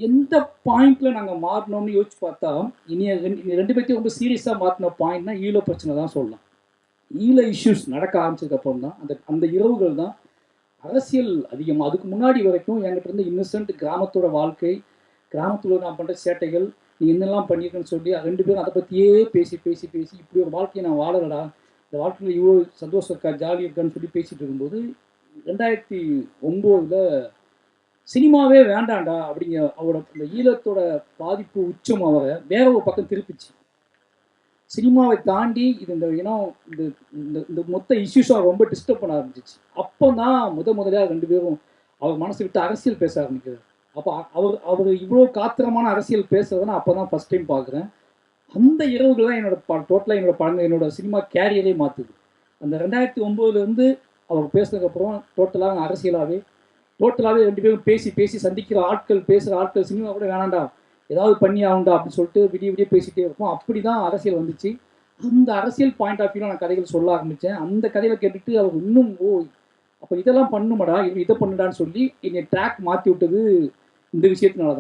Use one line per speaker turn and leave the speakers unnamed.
எந்த பாயிண்ட்ல நாங்கள் மாறினோம்னு யோசிச்சு பார்த்தா ரெண்டு பேர்த்தையும் ரொம்ப சீரியஸாக மாற்றின பாயிண்ட்னா ஈழ பிரச்சனை தான் சொல்லலாம். ஈழ இஷ்யூஸ் நடக்க ஆரம்பிச்சதுக்கப்புறம் தான் அந்த அந்த இரவுகள் தான் அரசியல் அதிகமாக. அதுக்கு முன்னாடி வரைக்கும் என்கிட்ட இருந்து இன்னசென்ட் கிராமத்தோட வாழ்க்கை, கிராமத்தில் நான் பண்ணுற சேட்டைகள், நீ என்னெல்லாம் பண்ணியிருக்கேன்னு சொல்லி ரெண்டு பேரும் அதை பற்றியே பேசி பேசி பேசி இப்படி ஒரு வாழ்க்கையை நான் வாழலடா, இந்த வாழ்க்கையில் இவ்வளோ சந்தோஷம் இருக்கா, ஜாலி இருக்கான்னு சொல்லி பேசிகிட்டு இருக்கும்போது 2009 சினிமாவே வேண்டாண்டா அப்படிங்க அவரோட இந்த ஈழத்தோட பாதிப்பு உச்சம் அவரை வேற ஒரு பக்கம் திருப்பிச்சு. சினிமாவை தாண்டி இது இந்த இனம் இந்த இந்த மொத்த இஷ்யூஸாக ரொம்ப டிஸ்டர்ப் பண்ண ஆரம்பிச்சிச்சு. அப்போ தான் முதலியாக ரெண்டு பேரும் அவர் மனசு விட்டு அரசியல் பேச ஆரம்பிக்கிறார். அப்போ அவர் இவ்வளோ காத்திரமான அரசியல் பேசுறதை நான் அப்போ தான் ஃபஸ்ட் டைம் பார்க்குறேன். அந்த இரவுகள் தான் டோட்டலாக என்னோட படங்கள் என்னோட சினிமா கேரியரே மாற்றுது. அந்த 2009 அவர் பேசுனதுக்கப்புறம் டோட்டலாக அரசியலாகவே ரெண்டு பேரும் பேசி பேசி சந்திக்கிற ஆட்கள், பேசுகிற ஆட்கள், சினிமா கூட வேணாண்டா ஏதாவது பண்ணி ஆகுண்டா அப்படின்னு சொல்லிட்டு விடிய பேசிகிட்டே இருப்போம். அப்படி தான் அரசியல் வந்துச்சு. அந்த அரசியல் பாயிண்ட் ஆஃப் வியூவில் நான் கதைகள் சொல்ல ஆரம்பித்தேன். அந்த கதையை கேட்டுட்டு அவர் இன்னும் அப்போ இதெல்லாம் பண்ணுமாடா, இதை பண்ணுடான்னு சொல்லி என்னை ட்ராக் மாற்றி விட்டது இந்த விஷயத்தினால தான்.